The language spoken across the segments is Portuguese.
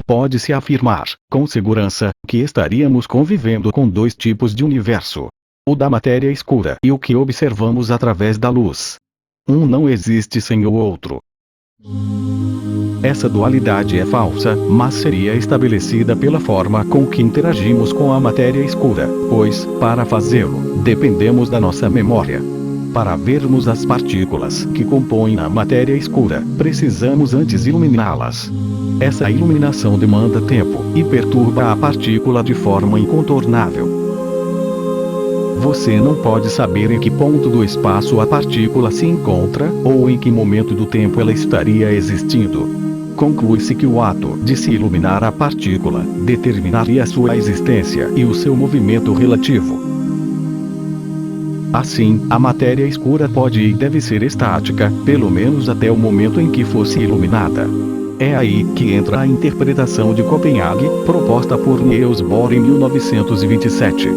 pode-se afirmar, com segurança, que estaríamos convivendo com dois tipos de universo: o da matéria escura e o que observamos através da luz. Um não existe sem o outro. Essa dualidade é falsa, mas seria estabelecida pela forma com que interagimos com a matéria escura, pois, para fazê-lo, dependemos da nossa memória. Para vermos as partículas que compõem a matéria escura, precisamos antes iluminá-las. Essa iluminação demanda tempo e perturba a partícula de forma incontornável. Você não pode saber em que ponto do espaço a partícula se encontra, ou em que momento do tempo ela estaria existindo. Conclui-se que o ato de se iluminar a partícula determinaria sua existência e o seu movimento relativo. Assim, a matéria escura pode e deve ser estática, pelo menos até o momento em que fosse iluminada. É aí que entra a interpretação de Copenhague, proposta por Niels Bohr em 1927.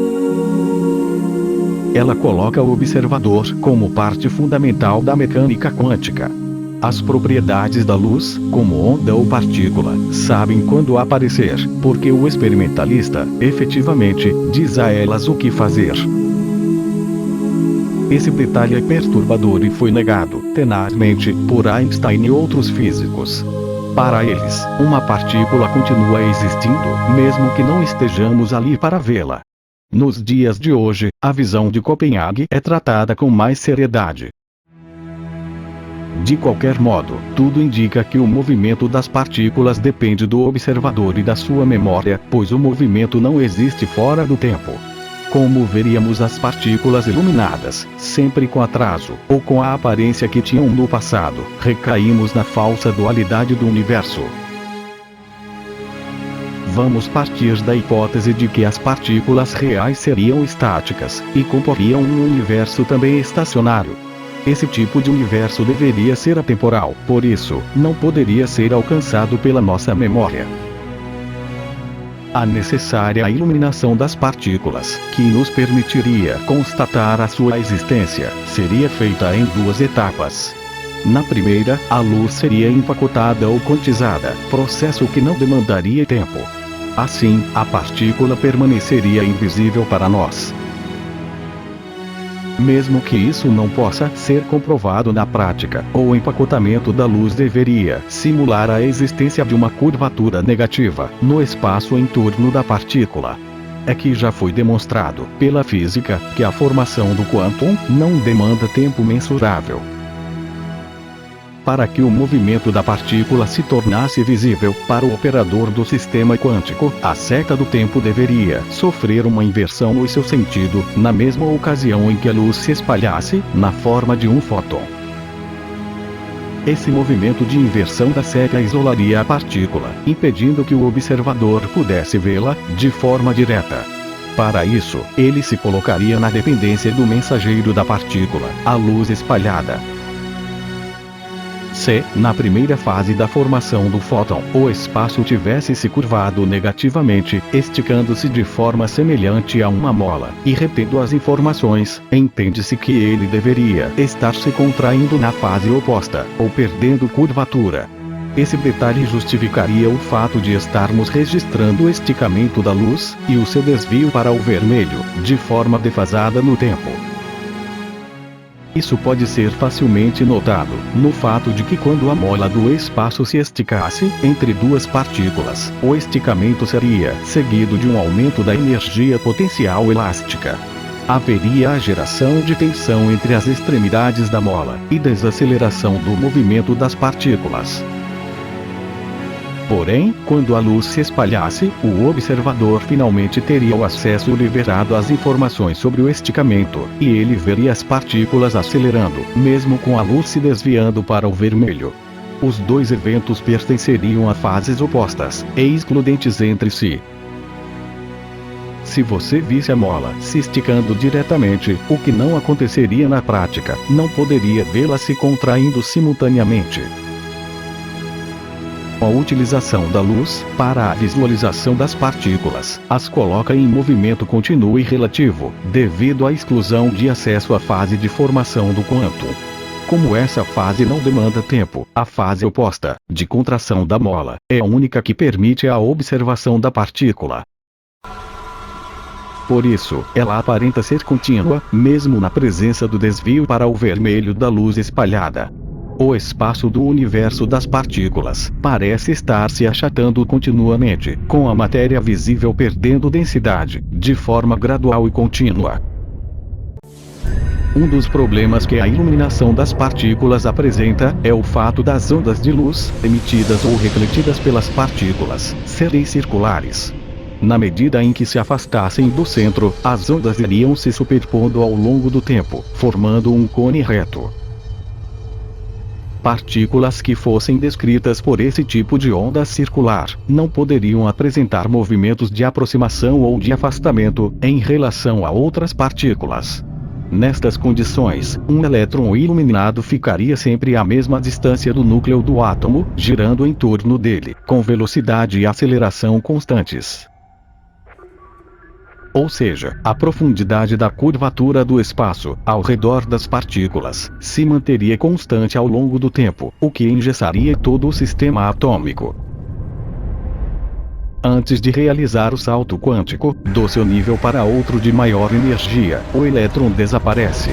Ela coloca o observador como parte fundamental da mecânica quântica. As propriedades da luz, como onda ou partícula, sabem quando aparecer, porque o experimentalista, efetivamente, diz a elas o que fazer. Esse detalhe é perturbador e foi negado, tenazmente, por Einstein e outros físicos. Para eles, uma partícula continua existindo, mesmo que não estejamos ali para vê-la. Nos dias de hoje, a visão de Copenhague é tratada com mais seriedade. De qualquer modo, tudo indica que o movimento das partículas depende do observador e da sua memória, pois o movimento não existe fora do tempo. Como veríamos as partículas iluminadas, sempre com atraso, ou com a aparência que tinham no passado, recaímos na falsa dualidade do universo. Vamos partir da hipótese de que as partículas reais seriam estáticas, e comporiam um universo também estacionário. Esse tipo de universo deveria ser atemporal, por isso, não poderia ser alcançado pela nossa memória. A necessária iluminação das partículas, que nos permitiria constatar a sua existência, seria feita em duas etapas. Na primeira, a luz seria empacotada ou quantizada, processo que não demandaria tempo. Assim, a partícula permaneceria invisível para nós. Mesmo que isso não possa ser comprovado na prática, o empacotamento da luz deveria simular a existência de uma curvatura negativa no espaço em torno da partícula. É que já foi demonstrado, pela física, que a formação do quantum não demanda tempo mensurável. Para que o movimento da partícula se tornasse visível para o operador do sistema quântico, a seta do tempo deveria sofrer uma inversão no seu sentido, na mesma ocasião em que a luz se espalhasse, na forma de um fóton. Esse movimento de inversão da seta isolaria a partícula, impedindo que o observador pudesse vê-la de forma direta. Para isso, ele se colocaria na dependência do mensageiro da partícula, a luz espalhada. Se, na primeira fase da formação do fóton, o espaço tivesse se curvado negativamente, esticando-se de forma semelhante a uma mola, e retendo as informações, entende-se que ele deveria estar se contraindo na fase oposta, ou perdendo curvatura. Esse detalhe justificaria o fato de estarmos registrando o esticamento da luz, e o seu desvio para o vermelho, de forma defasada no tempo. Isso pode ser facilmente notado no fato de que quando a mola do espaço se esticasse entre duas partículas, o esticamento seria seguido de um aumento da energia potencial elástica. Haveria a geração de tensão entre as extremidades da mola e desaceleração do movimento das partículas. Porém, quando a luz se espalhasse, o observador finalmente teria o acesso liberado às informações sobre o esticamento, e ele veria as partículas acelerando, mesmo com a luz se desviando para o vermelho. Os dois eventos pertenceriam a fases opostas, e excludentes entre si. Se você visse a mola se esticando diretamente, o que não aconteceria na prática, não poderia vê-la se contraindo simultaneamente. A utilização da luz, para a visualização das partículas, as coloca em movimento contínuo e relativo, devido à exclusão de acesso à fase de formação do quantum. Como essa fase não demanda tempo, a fase oposta, de contração da mola, é a única que permite a observação da partícula. Por isso, ela aparenta ser contínua, mesmo na presença do desvio para o vermelho da luz espalhada. O espaço do universo das partículas parece estar se achatando continuamente, com a matéria visível perdendo densidade, de forma gradual e contínua. Um dos problemas que a iluminação das partículas apresenta é o fato das ondas de luz, emitidas ou refletidas pelas partículas, serem circulares. Na medida em que se afastassem do centro, as ondas iriam se superpondo ao longo do tempo, formando um cone reto. Partículas que fossem descritas por esse tipo de onda circular, não poderiam apresentar movimentos de aproximação ou de afastamento, em relação a outras partículas. Nestas condições, um elétron iluminado ficaria sempre à mesma distância do núcleo do átomo, girando em torno dele, com velocidade e aceleração constantes. Ou seja, a profundidade da curvatura do espaço, ao redor das partículas, se manteria constante ao longo do tempo, o que engessaria todo o sistema atômico. Antes de realizar o salto quântico, do seu nível para outro de maior energia, o elétron desaparece.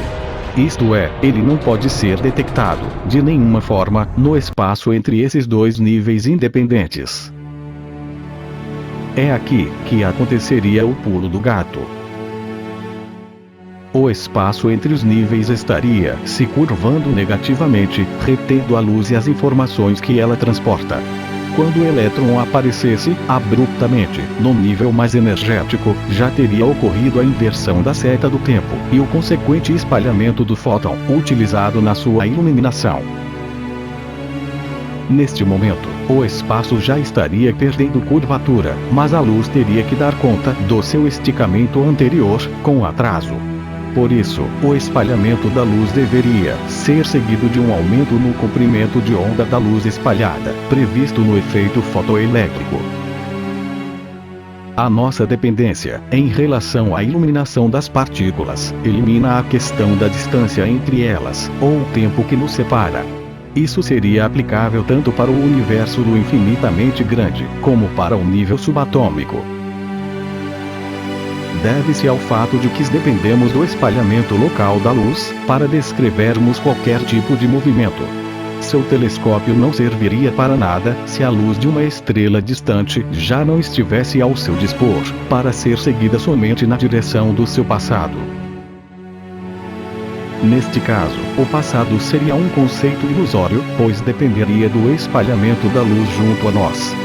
Isto é, ele não pode ser detectado, de nenhuma forma, no espaço entre esses dois níveis independentes. É aqui que aconteceria o pulo do gato. O espaço entre os níveis estaria se curvando negativamente, retendo a luz e as informações que ela transporta. Quando o elétron aparecesse, abruptamente, no nível mais energético, já teria ocorrido a inversão da seta do tempo, e o consequente espalhamento do fóton, utilizado na sua iluminação. Neste momento, o espaço já estaria perdendo curvatura, mas a luz teria que dar conta do seu esticamento anterior, com atraso. Por isso, o espalhamento da luz deveria ser seguido de um aumento no comprimento de onda da luz espalhada, previsto no efeito fotoelétrico. A nossa dependência, em relação à iluminação das partículas, elimina a questão da distância entre elas, ou o tempo que nos separa. Isso seria aplicável tanto para o universo do infinitamente grande, como para o nível subatômico. Deve-se ao fato de que dependemos do espalhamento local da luz, para descrevermos qualquer tipo de movimento. Seu telescópio não serviria para nada, se a luz de uma estrela distante já não estivesse ao seu dispor, para ser seguida somente na direção do seu passado. Neste caso, o passado seria um conceito ilusório, pois dependeria do espalhamento da luz junto a nós.